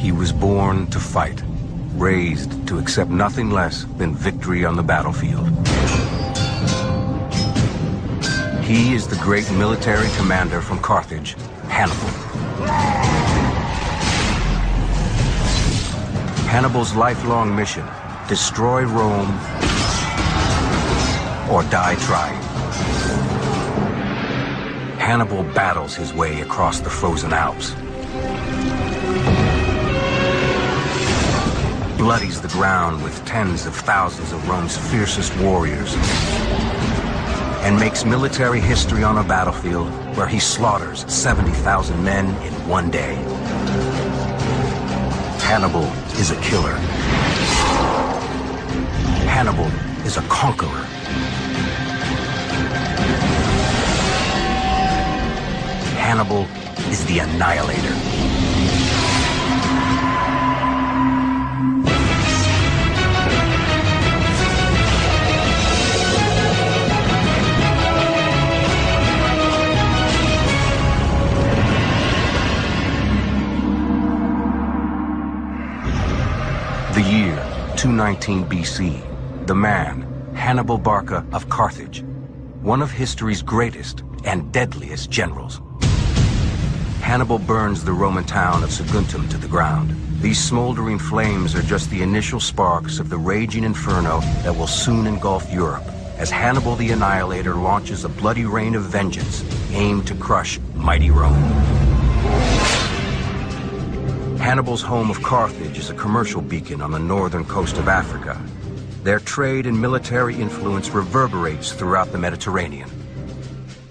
He was born to fight, raised to accept nothing less than victory on the battlefield. He is the great military commander from Carthage, Hannibal. Hannibal's lifelong mission: destroy Rome or die trying. Hannibal battles his way across the frozen Alps, bloodies the ground with tens of thousands of Rome's fiercest warriors, and makes military history on a battlefield where he slaughters 70,000 men in one day. Hannibal is a killer. Hannibal is a conqueror. Hannibal is the Annihilator. The year 219 BC, the man, Hannibal Barca of Carthage, one of history's greatest and deadliest generals. Hannibal burns the Roman town of Saguntum to the ground. These smoldering flames are just the initial sparks of the raging inferno that will soon engulf Europe, as Hannibal the Annihilator launches a bloody reign of vengeance aimed to crush mighty Rome. Hannibal's home of Carthage is a commercial beacon on the northern coast of Africa. Their trade and military influence reverberates throughout the Mediterranean.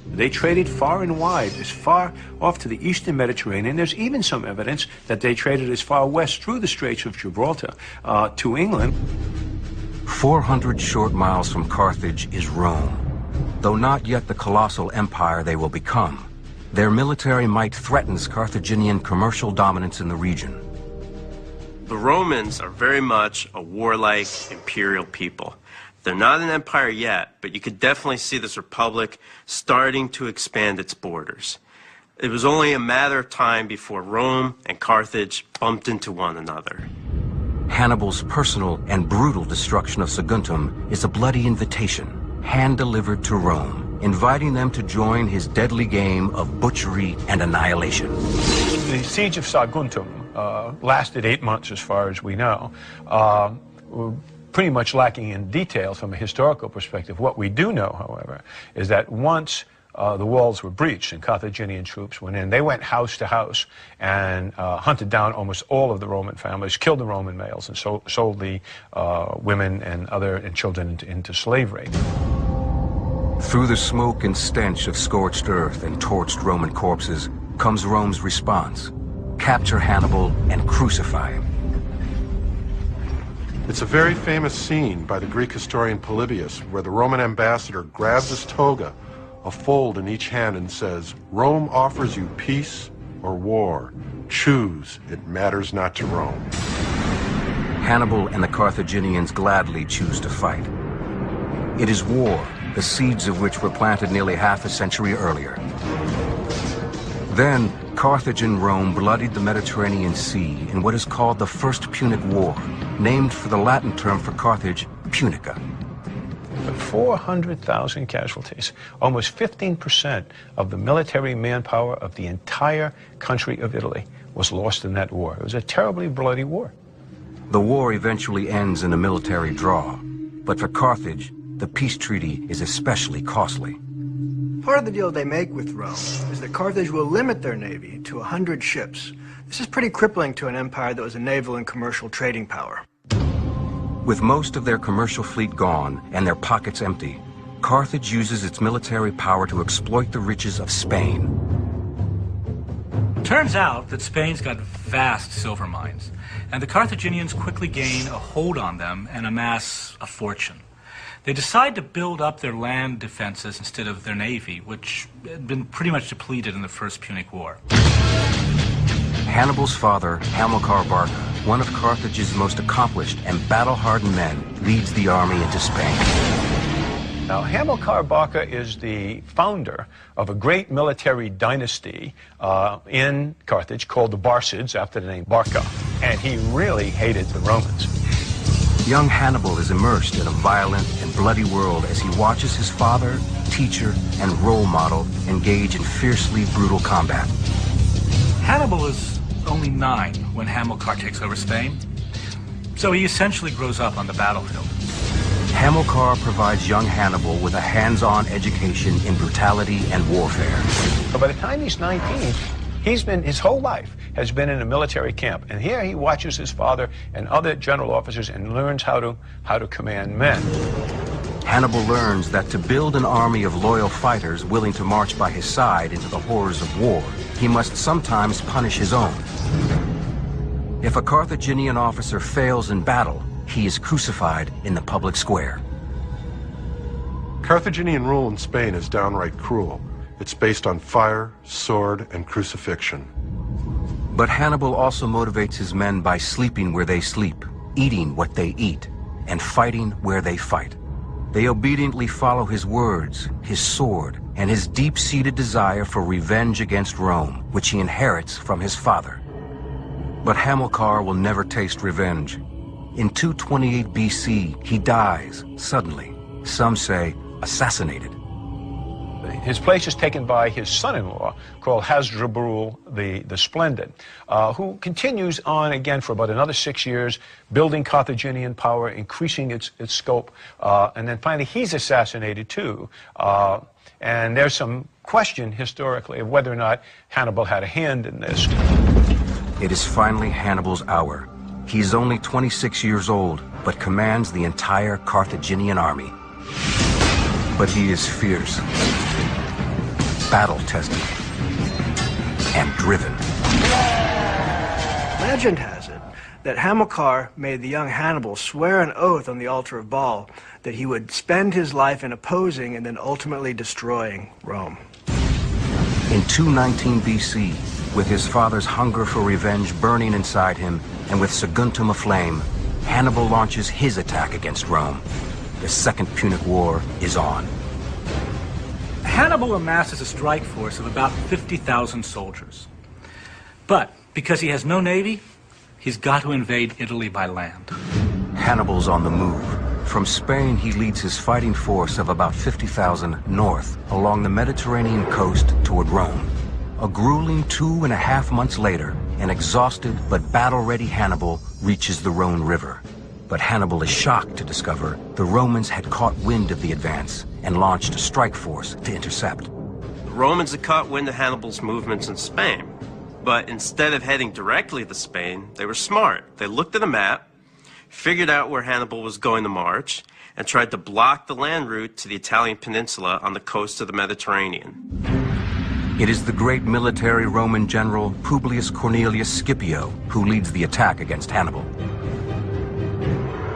They traded far and wide, as far off to the eastern Mediterranean. There's even some evidence that they traded as far west through the Straits of Gibraltar to England. 400 short miles from Carthage is Rome. Though not yet the colossal empire they will become, their military might threatens Carthaginian commercial dominance in the region. The Romans are very much a warlike imperial people. They're not an empire yet, but you could definitely see this republic starting to expand its borders. It was only a matter of time before Rome and Carthage bumped into one another. Hannibal's personal and brutal destruction of Saguntum is a bloody invitation, hand-delivered to Rome, inviting them to join his deadly game of butchery and annihilation. The siege of Saguntum lasted 8 months, as far as we know. Pretty much lacking in detail from a historical perspective. What we do know, however, is that once the walls were breached and Carthaginian troops went in, they went house to house and hunted down almost all of the Roman families, killed the Roman males, and sold the women and children into slavery. Through the smoke and stench of scorched earth and torched Roman corpses comes Rome's response: capture Hannibal and crucify him. It's a very famous scene by the Greek historian Polybius, where the Roman ambassador grabs his toga, a fold in each hand, and says, "Rome offers you peace or war. Choose, it matters not to Rome." Hannibal and the Carthaginians gladly choose to fight. It is war, the seeds of which were planted nearly half a century earlier. Then, Carthage and Rome bloodied the Mediterranean Sea in what is called the First Punic War, named for the Latin term for Carthage, Punica. 400,000 casualties, almost 15% of the military manpower of the entire country of Italy was lost in that war. It was a terribly bloody war. The war eventually ends in a military draw, but for Carthage, the peace treaty is especially costly. Part of the deal they make with Rome is that Carthage will limit their navy to 100 ships. This is pretty crippling to an empire that was a naval and commercial trading power. With most of their commercial fleet gone and their pockets empty, Carthage uses its military power to exploit the riches of Spain. Turns out that Spain's got vast silver mines, and the Carthaginians quickly gain a hold on them and amass a fortune. They decide to build up their land defenses instead of their navy, which had been pretty much depleted in the First Punic War. Hannibal's father, Hamilcar Barca, one of Carthage's most accomplished and battle-hardened men, leads the army into Spain. Now, Hamilcar Barca is the founder of a great military dynasty in Carthage called the Barcids, after the name Barca. and he really hated the Romans. Young Hannibal is immersed in a violent and bloody world as he watches his father, teacher, and role model engage in fiercely brutal combat. Hannibal is only 9 when Hamilcar takes over Spain, so he essentially grows up on the battlefield. Hamilcar provides young Hannibal with a hands-on education in brutality and warfare. So by the time he's 19, his whole life has been in a military camp, and here he watches his father and other general officers and learns how to command men. Hannibal learns that to build an army of loyal fighters willing to march by his side into the horrors of war, he must sometimes punish his own. If a Carthaginian officer fails in battle, he is crucified in the public square. Carthaginian rule in Spain is downright cruel. It's based on fire, sword, and crucifixion. But Hannibal also motivates his men by sleeping where they sleep, eating what they eat, and fighting where they fight. They obediently follow his words, his sword, and his deep-seated desire for revenge against Rome, which he inherits from his father. But Hamilcar will never taste revenge. In 228 BC, he dies suddenly, some say assassinated. His place is taken by his son-in-law, called Hasdrubal the Splendid, who continues on again for about another 6 years, building Carthaginian power, increasing its scope, and then finally he's assassinated too. And there's some question historically of whether or not Hannibal had a hand in this. It is finally Hannibal's hour. He is only 26 years old, but commands the entire Carthaginian army. But he is fierce, battle-tested, and driven. Legend has it that Hamilcar made the young Hannibal swear an oath on the altar of Baal that he would spend his life in opposing and then ultimately destroying Rome. In 219 BC, with his father's hunger for revenge burning inside him, and with Saguntum aflame, Hannibal launches his attack against Rome. The Second Punic War is on. Hannibal amasses a strike force of about 50,000 soldiers. But because he has no navy, he's got to invade Italy by land. Hannibal's on the move. From Spain, he leads his fighting force of about 50,000 north along the Mediterranean coast toward Rome. A grueling 2.5 months later, an exhausted but battle-ready Hannibal reaches the Rhone River. But Hannibal is shocked to discover the Romans had caught wind of the advance and launched a strike force to intercept. The Romans had caught wind of Hannibal's movements in Spain, but instead of heading directly to Spain, they were smart. They looked at a map, figured out where Hannibal was going to march, and tried to block the land route to the Italian peninsula on the coast of the Mediterranean. It is the great military Roman general Publius Cornelius Scipio who leads the attack against Hannibal.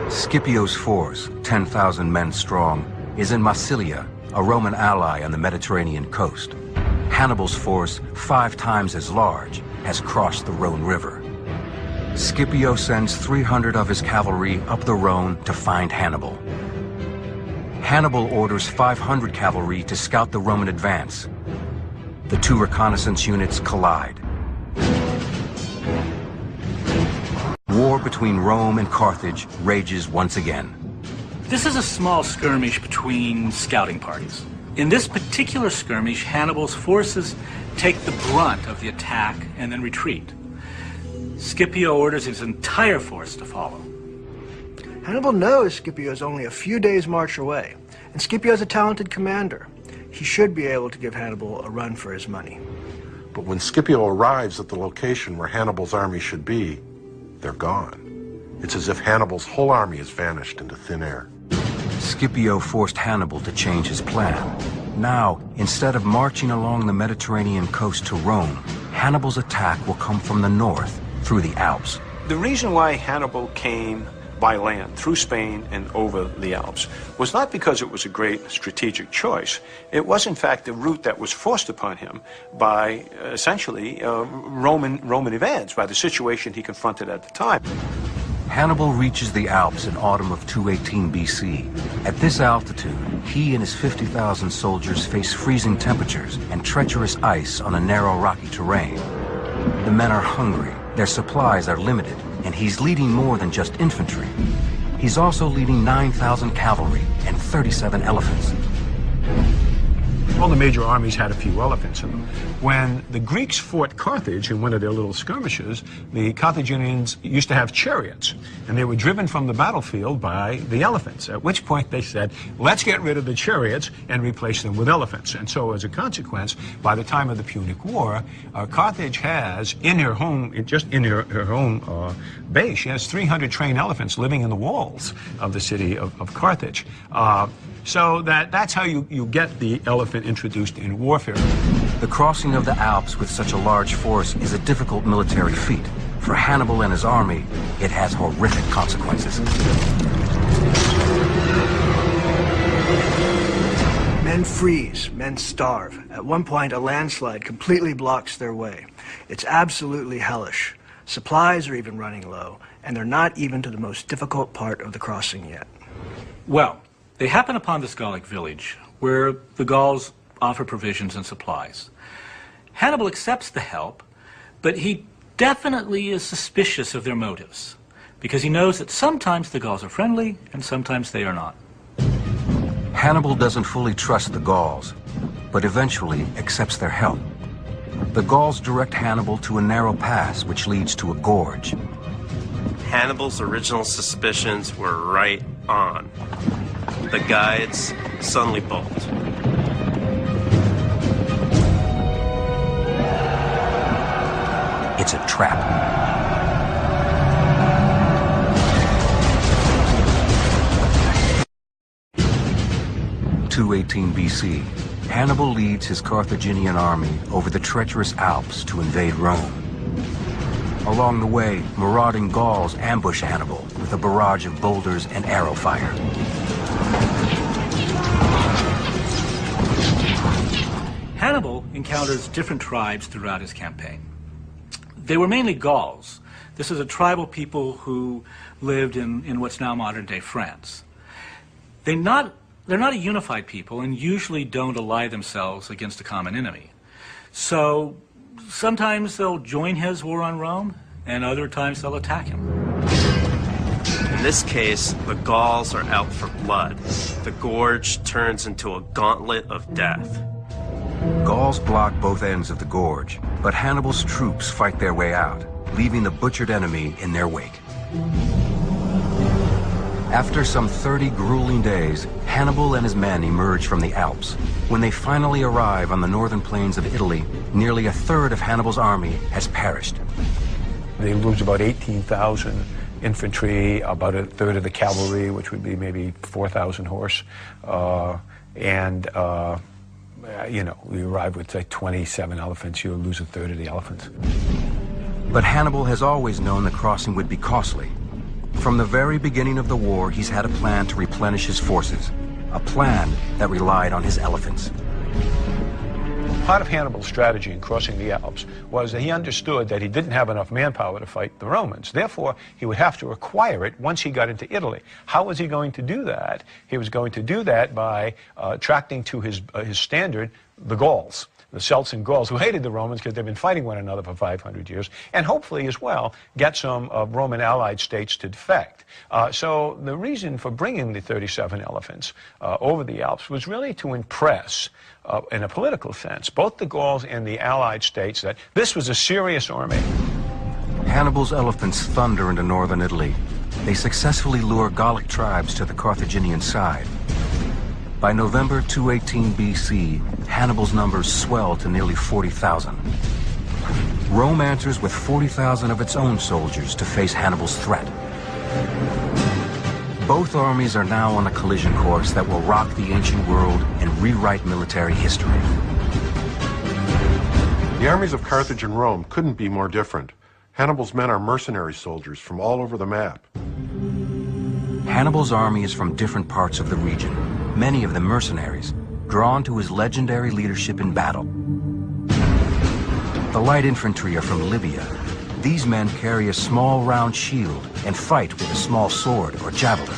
Scipio's force, 10,000 men strong, is in Massilia, a Roman ally on the Mediterranean coast. Hannibal's force, 5 times as large, has crossed the Rhone River. Scipio sends 300 of his cavalry up the Rhone to find Hannibal. Hannibal orders 500 cavalry to scout the Roman advance. The 2 reconnaissance units collide. War between Rome and Carthage rages once again. This is a small skirmish between scouting parties. In this particular skirmish, Hannibal's forces take the brunt of the attack and then retreat. Scipio orders his entire force to follow. Hannibal knows Scipio is only a few days' march away, and Scipio is a talented commander. He should be able to give Hannibal a run for his money. But when Scipio arrives at the location where Hannibal's army should be, they're gone. It's as if Hannibal's whole army has vanished into thin air. Scipio forced Hannibal to change his plan. Now, instead of marching along the Mediterranean coast to Rome, Hannibal's attack will come from the north, through the Alps. The reason why Hannibal came by land through Spain and over the Alps was not because it was a great strategic choice. It was in fact a route that was forced upon him by essentially Roman events, by the situation he confronted at the time. Hannibal reaches the Alps in autumn of 218 BC. At this altitude, he and his 50,000 soldiers face freezing temperatures and treacherous ice on a narrow rocky terrain. The men are hungry, their supplies are limited, And he's leading more than just infantry. He's also leading 9,000 cavalry and 37 elephants. All the major armies had a few elephants in them. When the Greeks fought Carthage in one of their little skirmishes, the Carthaginians used to have chariots, and they were driven from the battlefield by the elephants, at which point they said, let's get rid of the chariots and replace them with elephants. And so as a consequence, by the time of the Punic War, Carthage has, in her home, just in her home base, she has 300 trained elephants living in the walls of the city of Carthage. So that's how you get the elephant introduced in warfare. The crossing of the Alps with such a large force is a difficult military feat. For Hannibal and his army, it has horrific consequences. Men freeze, men starve. At one point, a landslide completely blocks their way. It's absolutely hellish. Supplies are even running low, and they're not even to the most difficult part of the crossing yet. Well, they happen upon this Gallic village, where the Gauls offer provisions and supplies. Hannibal accepts the help, but he definitely is suspicious of their motives, because he knows that sometimes the Gauls are friendly and sometimes they are not. Hannibal doesn't fully trust the Gauls, but eventually accepts their help. The Gauls direct Hannibal to a narrow pass which leads to a gorge. Hannibal's original suspicions were right on. The guides suddenly bolt. It's a trap. (218 BC), Hannibal leads his Carthaginian army over the treacherous Alps to invade Rome. Along the way, marauding Gauls ambush Hannibal with a barrage of boulders and arrow fire. Hannibal encounters different tribes throughout his campaign. They were mainly Gauls. This is a tribal people who lived in what's now modern-day France. They're not a unified people and usually don't ally themselves against a common enemy. So sometimes they'll join his war on Rome, and other times they'll attack him. In this case, the Gauls are out for blood. The gorge turns into a gauntlet of death. Gauls block both ends of the gorge, but Hannibal's troops fight their way out, leaving the butchered enemy in their wake. After some 30 grueling days, Hannibal and his men emerge from the Alps. When they finally arrive on the northern plains of Italy, nearly a third of Hannibal's army has perished. They lose about 18,000 infantry, about a third of the cavalry, which would be maybe 4,000 horse, you know, we arrive with like 27 elephants, you lose a third of the elephants. But Hannibal has always known the crossing would be costly. From the very beginning of the war, he's had a plan to replenish his forces, a plan that relied on his elephants. Part of Hannibal's strategy in crossing the Alps was that he understood that he didn't have enough manpower to fight the Romans. Therefore, he would have to acquire it once he got into Italy. How was he going to do that? He was going to do that by attracting to his standard the Gauls, the Celts and Gauls, who hated the Romans because they've been fighting one another for 500 years, and hopefully as well get some Roman allied states to defect. So the reason for bringing the 37 elephants over the Alps was really to impress, in a political sense, both the Gauls and the allied states that this was a serious army. Hannibal's elephants thunder into northern Italy. They successfully lure Gallic tribes to the Carthaginian side. By November 218 BC, Hannibal's numbers swell to nearly 40,000. Rome answers with 40,000 of its own soldiers to face Hannibal's threat. Both armies are now on a collision course that will rock the ancient world and rewrite military history. The armies of Carthage and Rome couldn't be more different. Hannibal's men are mercenary soldiers from all over the map. Hannibal's army is from different parts of the region, many of them mercenaries, drawn to his legendary leadership in battle. The light infantry are from Libya. These men carry a small round shield and fight with a small sword or javelin.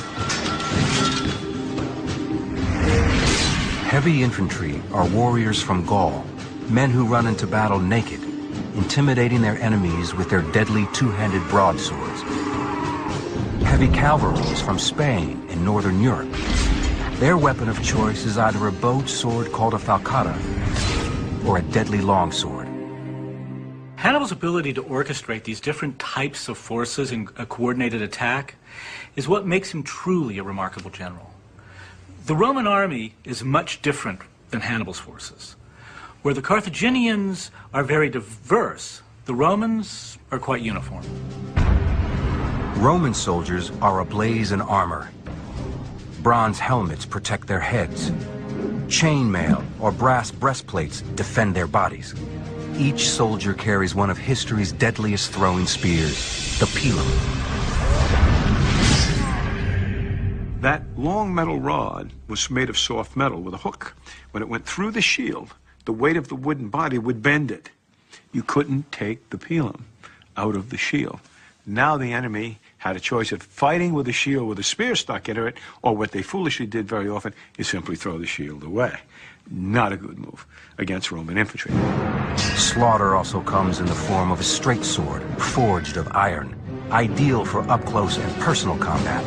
Heavy infantry are warriors from Gaul, men who run into battle naked. intimidating their enemies with their deadly two-handed broadswords. Heavy cavalry is from Spain and Northern Europe. Their weapon of choice is either a bowed sword called a falcata or a deadly longsword. Hannibal's ability to orchestrate these different types of forces in a coordinated attack is what makes him truly a remarkable general. The Roman army is much different than Hannibal's forces. Where the Carthaginians are very diverse, the Romans are quite uniform. Roman soldiers are ablaze in armor. Bronze helmets protect their heads. Chainmail or brass breastplates defend their bodies. Each soldier carries one of history's deadliest throwing spears, the pilum. That long metal rod was made of soft metal with a hook. When it went through the shield, the weight of the wooden body would bend it. You couldn't take the pilum out of the shield. Now the enemy had a choice of fighting with a shield with a spear stuck into it, or what they foolishly did very often is simply throw the shield away. Not a good move against Roman infantry. Slaughter also comes in the form of a straight sword, forged of iron, ideal for up-close and personal combat.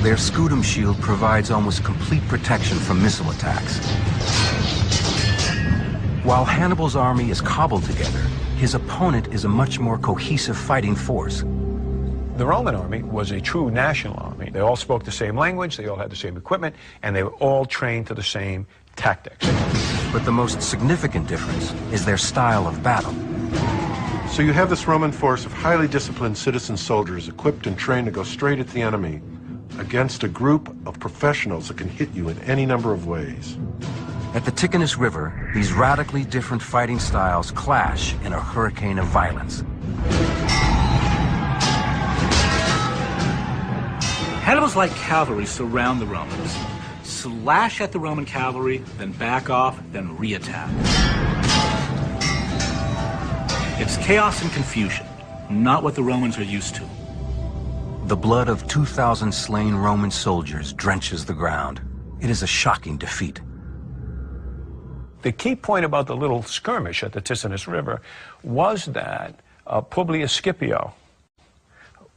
Their scutum shield provides almost complete protection from missile attacks. While Hannibal's army is cobbled together, his opponent is a much more cohesive fighting force. The Roman army was a true national army. They all spoke the same language, they all had the same equipment, and they were all trained to the same tactics. But the most significant difference is their style of battle. So you have this Roman force of highly disciplined citizen soldiers equipped and trained to go straight at the enemy against a group of professionals that can hit you in any number of ways. At the Ticinus River, these radically different fighting styles clash in a hurricane of violence. Hannibal's light cavalry surround the Romans, slash at the Roman cavalry, then back off, then re-attack. It's chaos and confusion, not what the Romans are used to. The blood of 2,000 slain Roman soldiers drenches the ground. It is a shocking defeat. The key point about the little skirmish at the Ticinus River was that Publius Scipio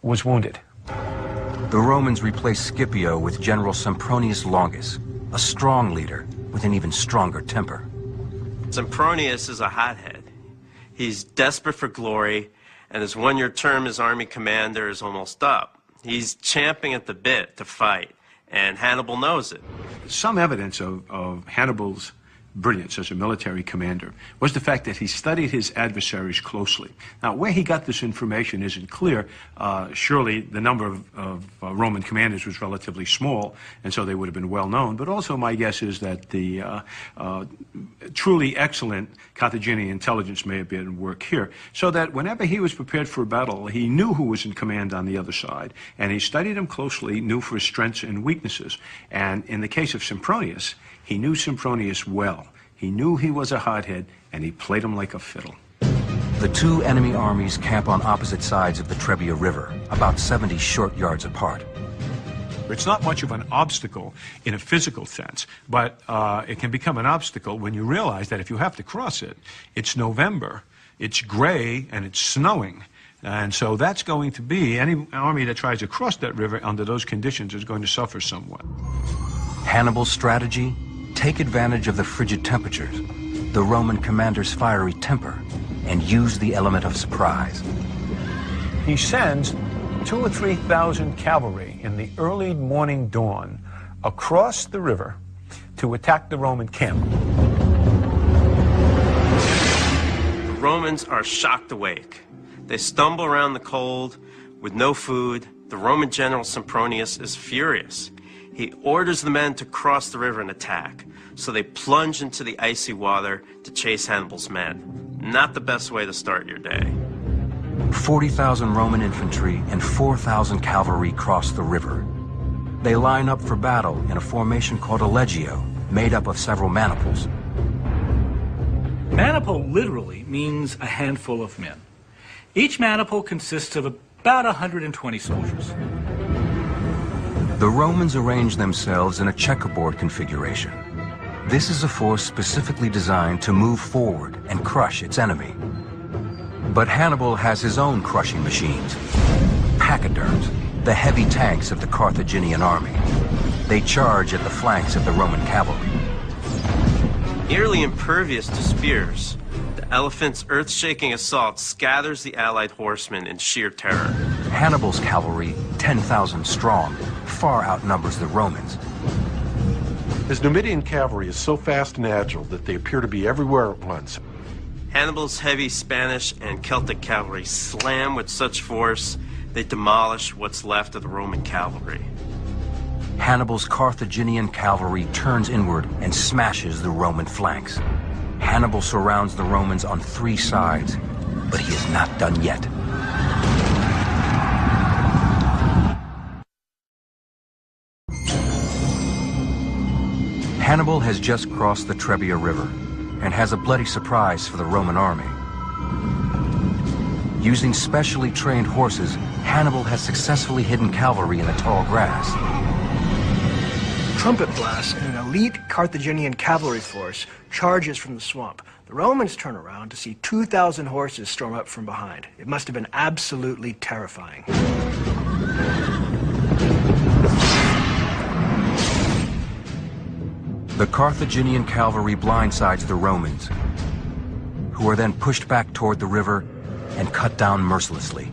was wounded. The Romans replaced Scipio with General Sempronius Longus, a strong leader with an even stronger temper. Sempronius is a hothead. He's desperate for glory, and his one-year term as army commander is almost up. He's champing at the bit to fight, and Hannibal knows it. Some evidence of Hannibal's brilliance as a military commander was the fact that he studied his adversaries closely. Now, where he got this information isn't clear. Surely the number of Roman commanders was relatively small, and so they would have been well known. But also my guess is that the truly excellent Carthaginian intelligence may have been at work here, so that whenever he was prepared for a battle, he knew who was in command on the other side, and he studied him closely, knew for his strengths and weaknesses. And in the case of Sempronius, he knew Sempronius well. He knew he was a hothead, and he played him like a fiddle. The two enemy armies camp on opposite sides of the Trebia River, about 70 short yards apart. It's not much of an obstacle in a physical sense, but it can become an obstacle when you realize that if you have to cross it, it's November, it's gray, and it's snowing. And so that's going to be, any army that tries to cross that river under those conditions is going to suffer somewhat. Hannibal's strategy? Take advantage of the frigid temperatures, the Roman commander's fiery temper, and use the element of surprise. He sends 2,000 or 3,000 cavalry in the early morning dawn across the river to attack the Roman camp. The Romans are shocked awake. They stumble around the cold with no food. The Roman general Sempronius is furious. He orders the men to cross the river and attack, so they plunge into the icy water to chase Hannibal's men. Not the best way to start your day. 40,000 Roman infantry and 4,000 cavalry cross the river. They line up for battle in a formation called a legio, made up of several maniples. Maniple literally means a handful of men. Each maniple consists of about 120 soldiers. The Romans arrange themselves in a checkerboard configuration. This is a force specifically designed to move forward and crush its enemy. But Hannibal has his own crushing machines. Pachyderms, the heavy tanks of the Carthaginian army. They charge at the flanks of the Roman cavalry. Nearly impervious to spears, the elephant's earth-shaking assault scatters the allied horsemen in sheer terror. Hannibal's cavalry, 10,000 strong, far outnumbers the Romans. His Numidian cavalry is so fast and agile that they appear to be everywhere at once. Hannibal's heavy Spanish and Celtic cavalry slam with such force they demolish what's left of the Roman cavalry. Hannibal's Carthaginian cavalry turns inward and smashes the Roman flanks. Hannibal surrounds the Romans on 3 sides, but he is not done yet. Hannibal has just crossed the Trebia River and has a bloody surprise for the Roman army. Using specially trained horses, Hannibal has successfully hidden cavalry in the tall grass. Trumpet blasts and an elite Carthaginian cavalry force charges from the swamp. The Romans turn around to see 2,000 horses storm up from behind. It must have been absolutely terrifying. The Carthaginian cavalry blindsides the Romans, who are then pushed back toward the river and cut down mercilessly.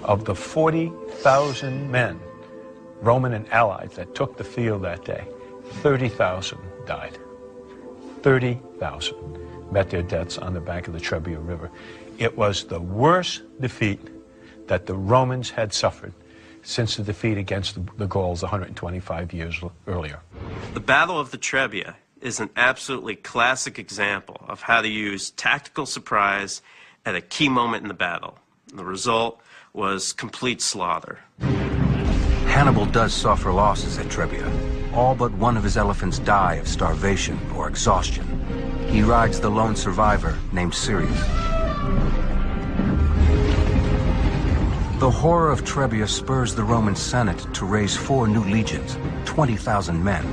Of the 40,000 men, Roman and allies, that took the field that day, 30,000 died. 30,000 met their deaths on the bank of the Trebia River. It was the worst defeat that the Romans had suffered since the defeat against the Gauls 125 years earlier. The Battle of the Trebia is an absolutely classic example of how to use tactical surprise at a key moment in the battle. The result was complete slaughter. Hannibal does suffer losses at Trebia. All but one of his elephants die of starvation or exhaustion. He rides the lone survivor named Sirius. The horror of Trebia spurs the Roman Senate to raise 4 new legions, 20,000 men.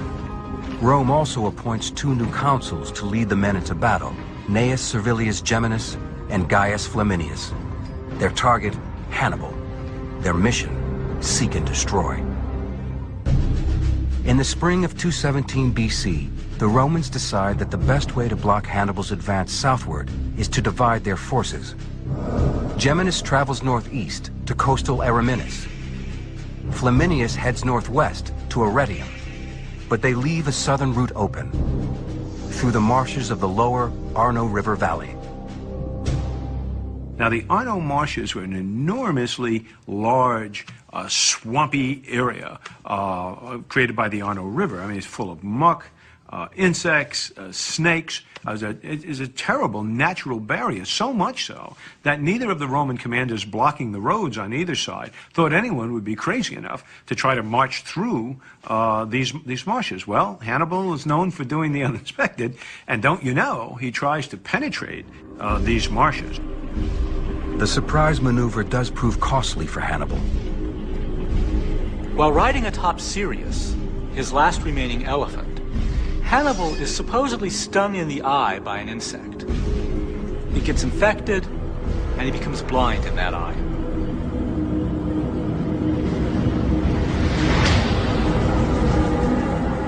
Rome also appoints 2 new consuls to lead the men into battle, Gnaeus Servilius Geminus and Gaius Flaminius. Their target, Hannibal. Their mission, seek and destroy. In the spring of 217 BC, the Romans decide that the best way to block Hannibal's advance southward is to divide their forces. Geminus travels northeast to coastal Ariminus. Flaminius heads northwest to Arretium, but they leave a southern route open through the marshes of the lower Arno River Valley. Now, the Arno marshes were an enormously large, swampy area created by the Arno River. I mean, it's full of muck, insects, snakes. It is a terrible natural barrier, so much so that neither of the Roman commanders blocking the roads on either side thought anyone would be crazy enough to try to march through these marshes. Well, Hannibal is known for doing the unexpected, and don't you know, he tries to penetrate these marshes. The surprise maneuver does prove costly for Hannibal. While riding atop Sirius, his last remaining elephant, Hannibal is supposedly stung in the eye by an insect. He gets infected, and he becomes blind in that eye.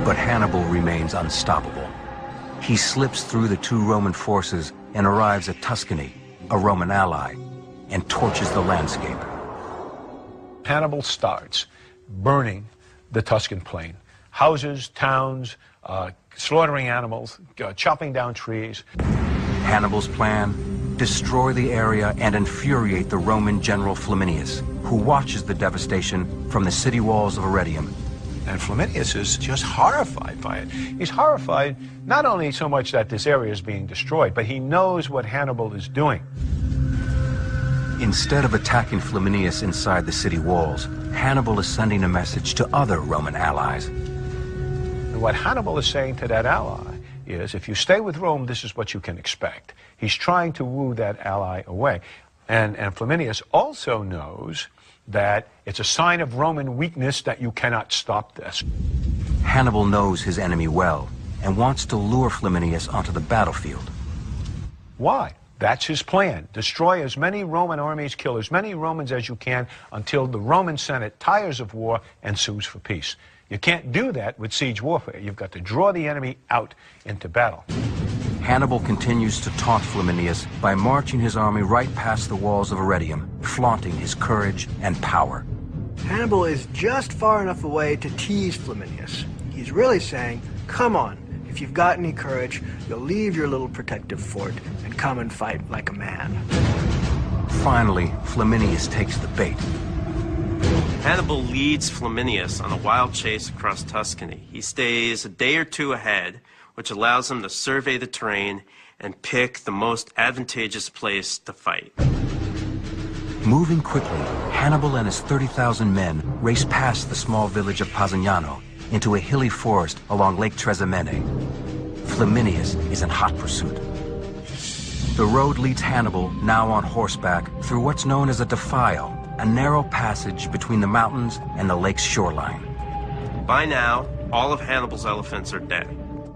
But Hannibal remains unstoppable. He slips through the 2 Roman forces and arrives at Tuscany, a Roman ally, and torches the landscape. Hannibal starts burning the Tuscan plain. Houses, towns, slaughtering animals, chopping down trees. Hannibal's plan, destroy the area and infuriate the Roman general Flaminius, who watches the devastation from the city walls of Arretium. And Flaminius is just horrified by it. He's horrified not only so much that this area is being destroyed, but he knows what Hannibal is doing. Instead of attacking Flaminius inside the city walls, Hannibal is sending a message to other Roman allies. And what Hannibal is saying to that ally is, if you stay with Rome, this is what you can expect. He's trying to woo that ally away. And Flaminius also knows that it's a sign of Roman weakness that you cannot stop this. Hannibal knows his enemy well and wants to lure Flaminius onto the battlefield. Why? That's his plan. Destroy as many Roman armies, kill as many Romans as you can until the Roman Senate tires of war and sues for peace. You can't do that with siege warfare. You've got to draw the enemy out into battle. Hannibal continues to taunt Flaminius by marching his army right past the walls of Arretium, flaunting his courage and power. Hannibal is just far enough away to tease Flaminius. He's really saying, come on, if you've got any courage, you'll leave your little protective fort and come and fight like a man. Finally, Flaminius takes the bait. Hannibal leads Flaminius on a wild chase across Tuscany. He stays a day or two ahead, which allows him to survey the terrain and pick the most advantageous place to fight. Moving quickly, Hannibal and his 30,000 men race past the small village of Pasignano into a hilly forest along Lake Trasimene. Flaminius is in hot pursuit. The road leads Hannibal, now on horseback, through what's known as a defile, a narrow passage between the mountains and the lake's shoreline. By now, all of Hannibal's elephants are dead.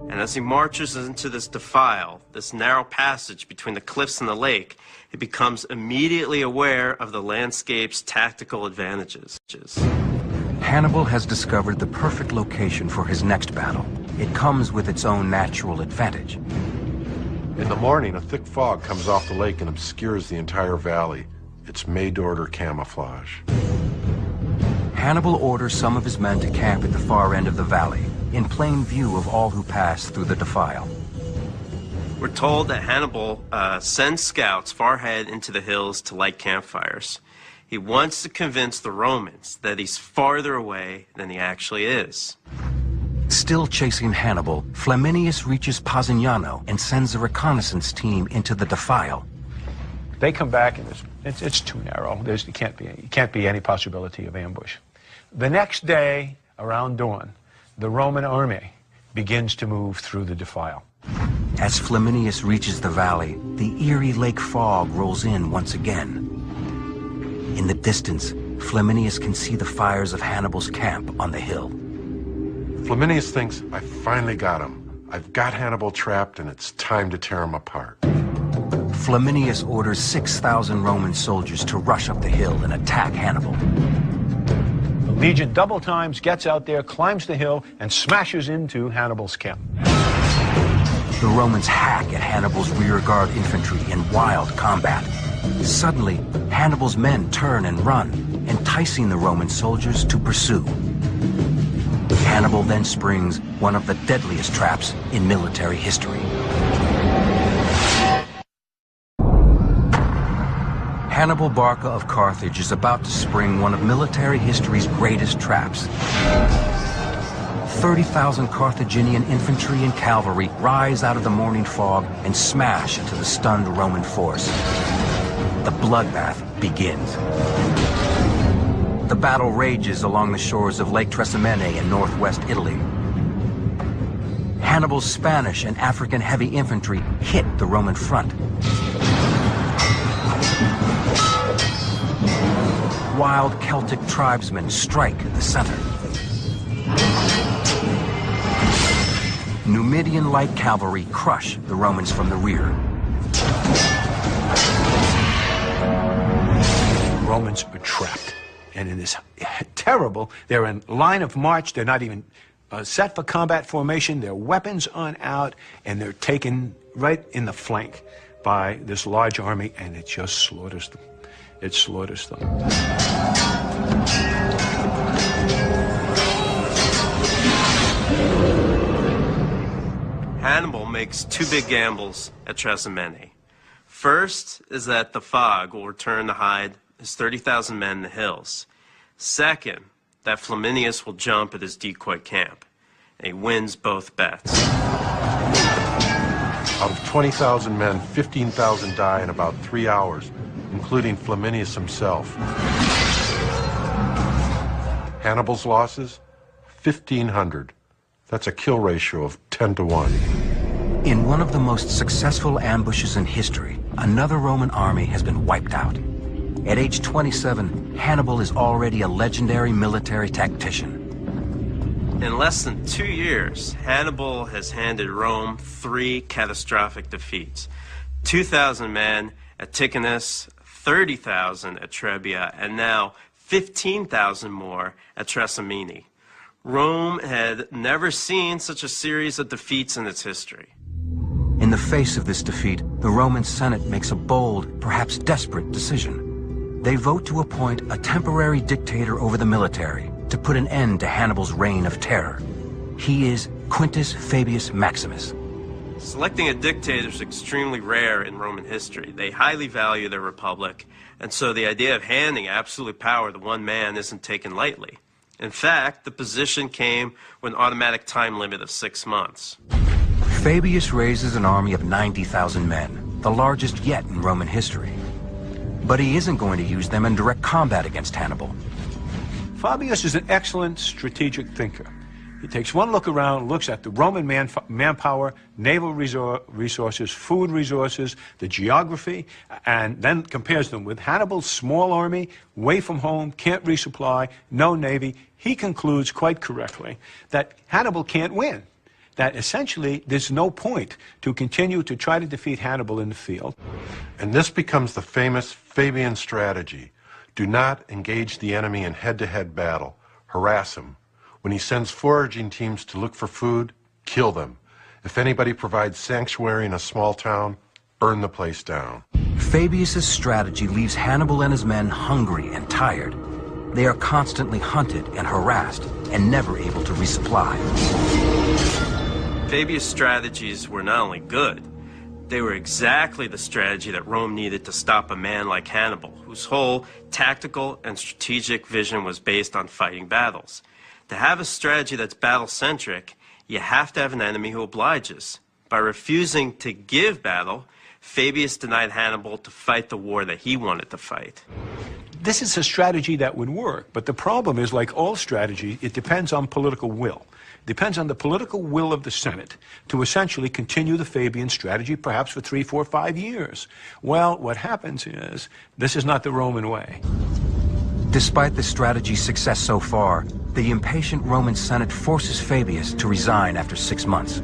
And as he marches into this defile, this narrow passage between the cliffs and the lake, he becomes immediately aware of the landscape's tactical advantages. Hannibal has discovered the perfect location for his next battle. It comes with its own natural advantage. In the morning, a thick fog comes off the lake and obscures the entire valley. It's made-to-order camouflage. Hannibal orders some of his men to camp at the far end of the valley, in plain view of all who pass through the defile. We're told that Hannibal sends scouts far ahead into the hills to light campfires. He wants to convince the Romans that he's farther away than he actually is. Still chasing Hannibal, Flaminius reaches Pasignano and sends a reconnaissance team into the defile. They come back and it's too narrow. There can't be any possibility of ambush. The next day, around dawn, the Roman army begins to move through the defile. As Flaminius reaches the valley, the eerie lake fog rolls in once again. In the distance, Flaminius can see the fires of Hannibal's camp on the hill. Flaminius thinks, I finally got him. I've got Hannibal trapped and it's time to tear him apart. Flaminius orders 6,000 Roman soldiers to rush up the hill and attack Hannibal. The legion double times, gets out there, climbs the hill, and smashes into Hannibal's camp. The Romans hack at Hannibal's rearguard infantry in wild combat. Suddenly, Hannibal's men turn and run, enticing the Roman soldiers to pursue. Hannibal then springs one of the deadliest traps in military history. Hannibal Barca of Carthage is about to spring one of military history's greatest traps. 30,000 Carthaginian infantry and cavalry rise out of the morning fog and smash into the stunned Roman force. The bloodbath begins. The battle rages along the shores of Lake Trasimene in northwest Italy. Hannibal's Spanish and African heavy infantry hit the Roman front. Wild Celtic tribesmen strike at the center. Numidian light cavalry crush the Romans from the rear. The Romans are trapped. And in this terrible, they're in line of march, they're not even set for combat formation, their weapons on out, and they're taken right in the flank by this large army, and it just slaughters them. It slaughters them. Hannibal makes two big gambles at Trasimene. First is that the fog will return to hide his 30,000 men in the hills. Second, that Flaminius will jump at his decoy camp. And he wins both bets. Out of 20,000 men, 15,000 die in about 3 hours, including Flaminius himself. Hannibal's losses, 1,500. That's a kill ratio of 10 to 1. In one of the most successful ambushes in history, another Roman army has been wiped out. At age 27, Hannibal is already a legendary military tactician. In less than 2 years, Hannibal has handed Rome 3 catastrophic defeats. 2,000 men at Ticinus, 30,000 at Trebia, and now 15,000 more at Trasimene. Rome had never seen such a series of defeats in its history. In the face of this defeat, the Roman Senate makes a bold, perhaps desperate decision. They vote to appoint a temporary dictator over the military to put an end to Hannibal's reign of terror. He is Quintus Fabius Maximus. Selecting a dictator is extremely rare in Roman history. They highly value their republic, and so the idea of handing absolute power to one man isn't taken lightly. In fact, the position came with an automatic time limit of 6 months. Fabius raises an army of 90,000 men, the largest yet in Roman history. But he isn't going to use them in direct combat against Hannibal. Fabius is an excellent strategic thinker. He takes one look around, looks at the Roman manpower, naval resources, food resources, the geography, and then compares them with Hannibal's small army, away from home, can't resupply, no navy. He concludes quite correctly that Hannibal can't win, that essentially there's no point to continue to try to defeat Hannibal in the field. And this becomes the famous Fabian strategy. Do not engage the enemy in head-to-head battle. Harass him. When he sends foraging teams to look for food, kill them. If anybody provides sanctuary in a small town, burn the place down. Fabius's strategy leaves Hannibal and his men hungry and tired. They are constantly hunted and harassed and never able to resupply. Fabius' strategies were not only good, they were exactly the strategy that Rome needed to stop a man like Hannibal, whose whole tactical and strategic vision was based on fighting battles. To have a strategy that's battle-centric, you have to have an enemy who obliges. By refusing to give battle, Fabius denied Hannibal to fight the war that he wanted to fight. This is a strategy that would work, but the problem is, like all strategy, it depends on political will. It depends on the political will of the Senate to essentially continue the Fabian strategy perhaps for 3, 4, 5 years. Well, what happens is, this is not the Roman way. Despite the strategy's success so far, the impatient Roman Senate forces Fabius to resign after 6 months.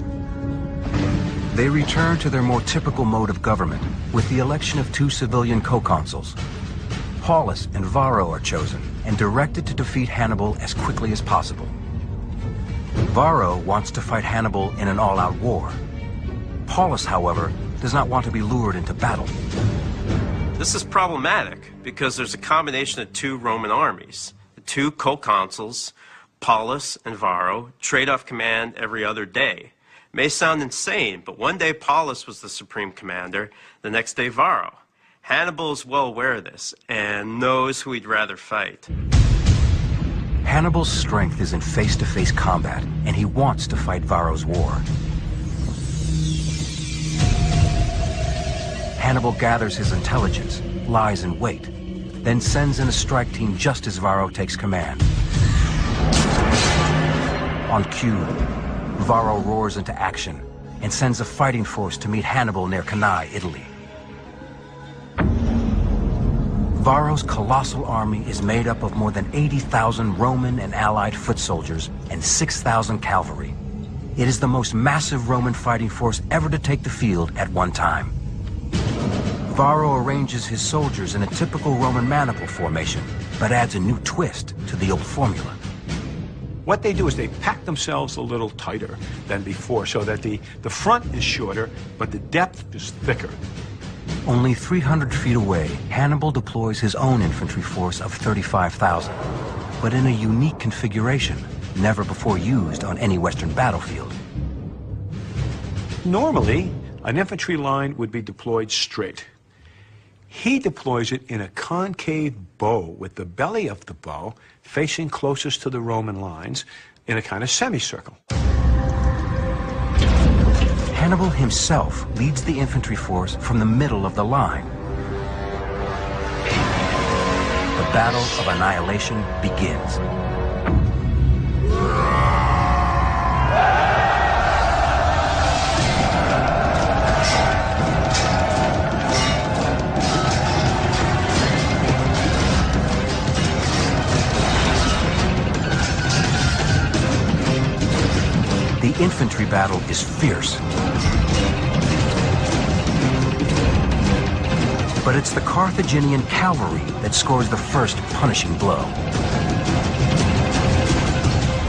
They return to their more typical mode of government with the election of 2 civilian co-consuls. Paulus and Varro are chosen and directed to defeat Hannibal as quickly as possible. Varro wants to fight Hannibal in an all-out war. Paulus, however, does not want to be lured into battle. This is problematic because there's a combination of 2 Roman armies. The 2 co-consuls, Paulus and Varro, trade off command every other day. It may sound insane, but one day Paulus was the supreme commander, the next day Varro. Hannibal is well aware of this and knows who he'd rather fight. Hannibal's strength is in face-to-face combat, and he wants to fight Varro's war. Hannibal gathers his intelligence, lies in wait, then sends in a strike team just as Varro takes command. On cue, Varro roars into action and sends a fighting force to meet Hannibal near Cannae, Italy. Varro's colossal army is made up of more than 80,000 Roman and allied foot soldiers and 6,000 cavalry. It is the most massive Roman fighting force ever to take the field at one time. Varro arranges his soldiers in a typical Roman maniple formation, but adds a new twist to the old formula. What they do is they pack themselves a little tighter than before so that the front is shorter, but the depth is thicker. Only 300 feet away, Hannibal deploys his own infantry force of 35,000, but in a unique configuration, never before used on any Western battlefield. Normally, an infantry line would be deployed straight. He deploys it in a concave bow, with the belly of the bow facing closest to the Roman lines in a kind of semicircle. Hannibal himself leads the infantry force from the middle of the line. The Battle of Annihilation begins. infantry battle is fierce. But it's the Carthaginian cavalry that scores the first punishing blow.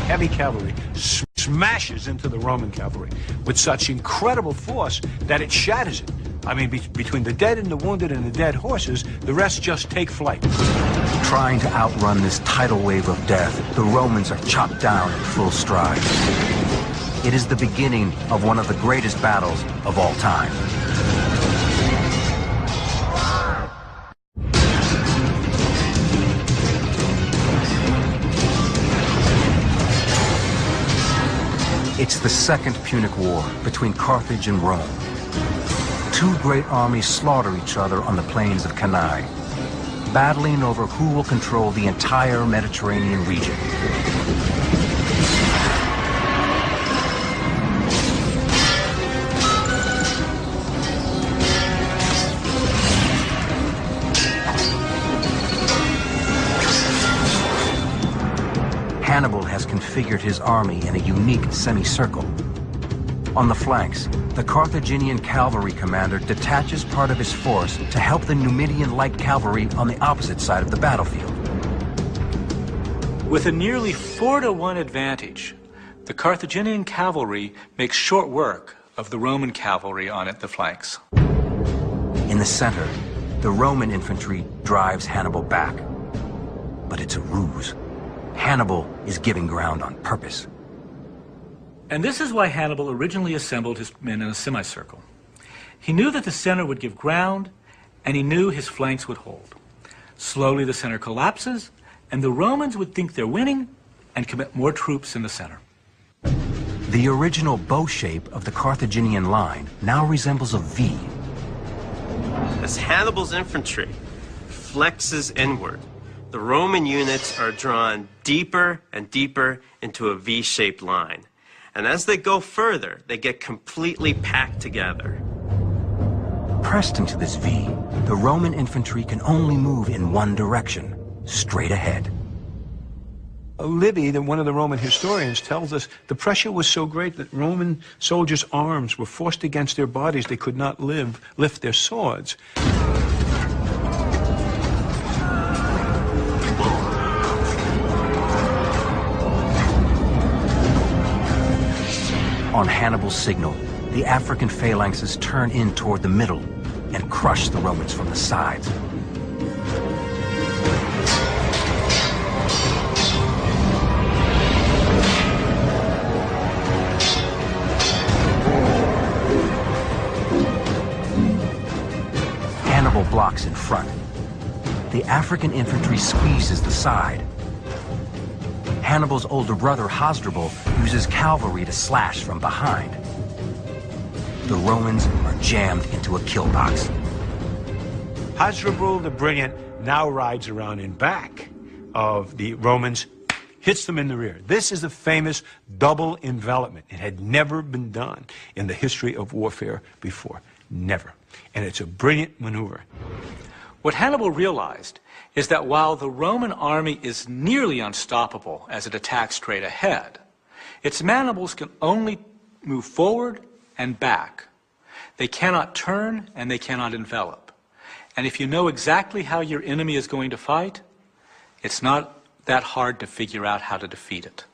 Heavy cavalry smashes into the Roman cavalry with such incredible force that it shatters it. I mean, between the dead and the wounded and the dead horses, the rest just take flight. Trying to outrun this tidal wave of death, the Romans are chopped down in full stride. It is the beginning of one of the greatest battles of all time. It's the Second Punic War between Carthage and Rome. Two great armies slaughter each other on the plains of Cannae, battling over who will control the entire Mediterranean region. Hannibal has configured his army in a unique semicircle. On the flanks, the Carthaginian cavalry commander detaches part of his force to help the Numidian light cavalry on the opposite side of the battlefield. With a nearly 4-to-1 advantage, the Carthaginian cavalry makes short work of the Roman cavalry on the flanks. In the center, the Roman infantry drives Hannibal back. But it's a ruse. Hannibal is giving ground on purpose. And this is why Hannibal originally assembled his men in a semicircle. He knew that the center would give ground, and he knew his flanks would hold. Slowly the center collapses, and the Romans would think they're winning and commit more troops in the center. The original bow shape of the Carthaginian line now resembles a V. As Hannibal's infantry flexes inward, the Roman units are drawn deeper and deeper into a V-shaped line. And as they go further, they get completely packed together. Pressed into this V, the Roman infantry can only move in one direction, straight ahead. Livy, one of the Roman historians, tells us the pressure was so great that Roman soldiers' arms were forced against their bodies. They could not lift their swords. On Hannibal's signal, the African phalanxes turn in toward the middle and crush the Romans from the sides. Hannibal blocks in front. The African infantry squeezes the side. Hannibal's older brother, Hasdrubal, uses cavalry to slash from behind. The Romans are jammed into a kill box. Hasdrubal the Brilliant now rides around in back of the Romans, hits them in the rear. This is the famous double envelopment. It had never been done in the history of warfare before. Never. And it's a brilliant maneuver. What Hannibal realized is that while the Roman army is nearly unstoppable as it attacks straight ahead, its mandibles can only move forward and back. They cannot turn and they cannot envelop. And if you know exactly how your enemy is going to fight, it's not that hard to figure out how to defeat it.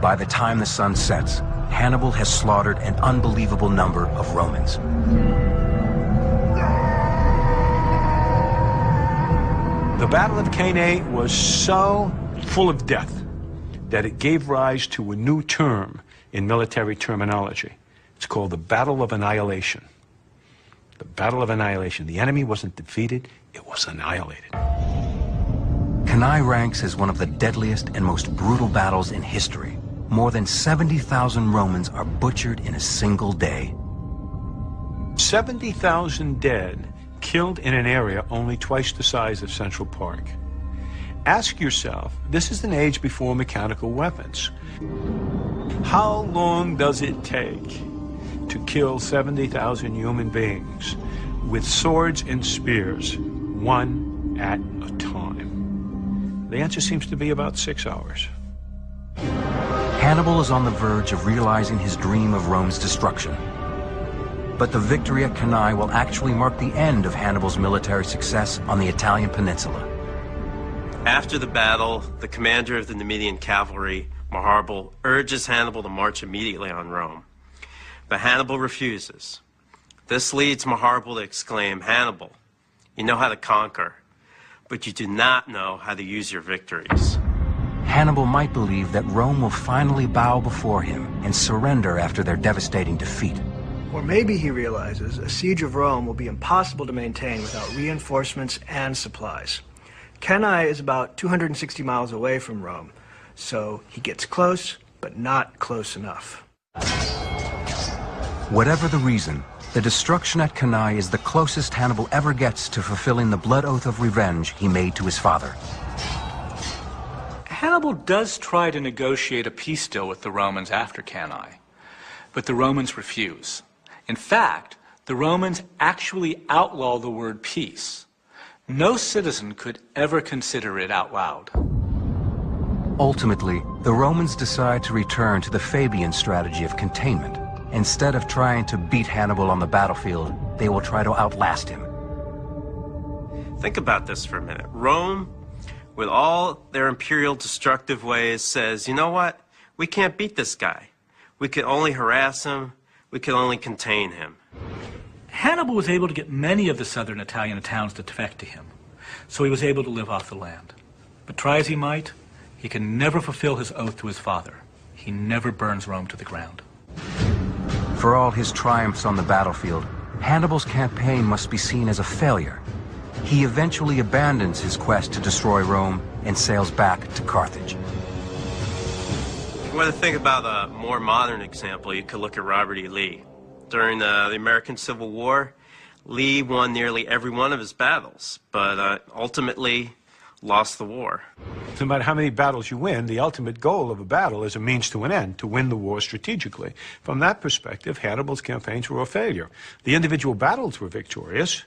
By the time the sun sets, Hannibal has slaughtered an unbelievable number of Romans. The Battle of Cannae was so full of death that it gave rise to a new term in military terminology. It's called the Battle of Annihilation. The Battle of Annihilation. The enemy wasn't defeated, it was annihilated. Cannae ranks as one of the deadliest and most brutal battles in history. More than 70,000 Romans are butchered in a single day. 70,000 dead, killed in an area only twice the size of Central Park. Ask yourself, this is an age before mechanical weapons. How long does it take to kill 70,000 human beings with swords and spears, one at a time? The answer seems to be about 6 hours. Hannibal is on the verge of realizing his dream of Rome's destruction. But the victory at Cannae will actually mark the end of Hannibal's military success on the Italian peninsula. After the battle, the commander of the Numidian cavalry, Maharbal, urges Hannibal to march immediately on Rome. But Hannibal refuses. This leads Maharbal to exclaim, "Hannibal, you know how to conquer, but you do not know how to use your victories." Hannibal might believe that Rome will finally bow before him and surrender after their devastating defeat. Or maybe he realizes a siege of Rome will be impossible to maintain without reinforcements and supplies. Cannae is about 260 miles away from Rome, so he gets close, but not close enough. Whatever the reason, the destruction at Cannae is the closest Hannibal ever gets to fulfilling the blood oath of revenge he made to his father. Hannibal does try to negotiate a peace deal with the Romans after Cannae, but the Romans refuse. In fact, the Romans actually outlaw the word peace. No citizen could ever consider it out loud. Ultimately, the Romans decide to return to the Fabian strategy of containment. Instead of trying to beat Hannibal on the battlefield, they will try to outlast him. Think about this for a minute. Rome, with all their imperial destructive ways, says, you know what? We can't beat this guy. We can only harass him. We can only contain him. Hannibal was able to get many of the southern Italian towns to defect to him, so he was able to live off the land. But try as he might, he can never fulfill his oath to his father. He never burns Rome to the ground. For all his triumphs on the battlefield, Hannibal's campaign must be seen as a failure. He eventually abandons his quest to destroy Rome and sails back to Carthage. If you want to think about a more modern example, you could look at Robert E. Lee. During the American Civil War, Lee won nearly every one of his battles, but ultimately lost the war. No matter how many battles you win, the ultimate goal of a battle is a means to an end, to win the war strategically. From that perspective, Hannibal's campaigns were a failure. The individual battles were victorious,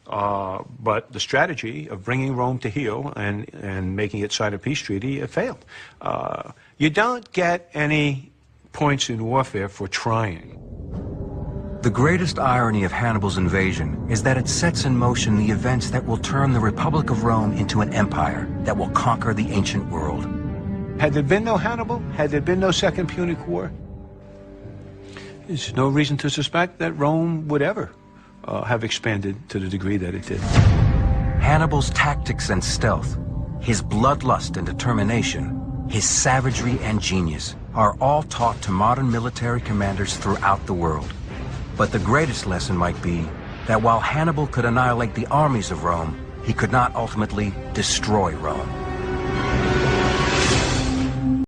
but the strategy of bringing Rome to heel and making it sign a peace treaty, it failed. You don't get any points in warfare for trying. The greatest irony of Hannibal's invasion is that it sets in motion the events that will turn the Republic of Rome into an empire that will conquer the ancient world. Had there been no Hannibal, had there been no Second Punic War, there's no reason to suspect that Rome would ever have expanded to the degree that it did. Hannibal's tactics and stealth, his bloodlust and determination, his savagery and genius are all taught to modern military commanders throughout the world. But the greatest lesson might be that while Hannibal could annihilate the armies of Rome, he could not ultimately destroy Rome.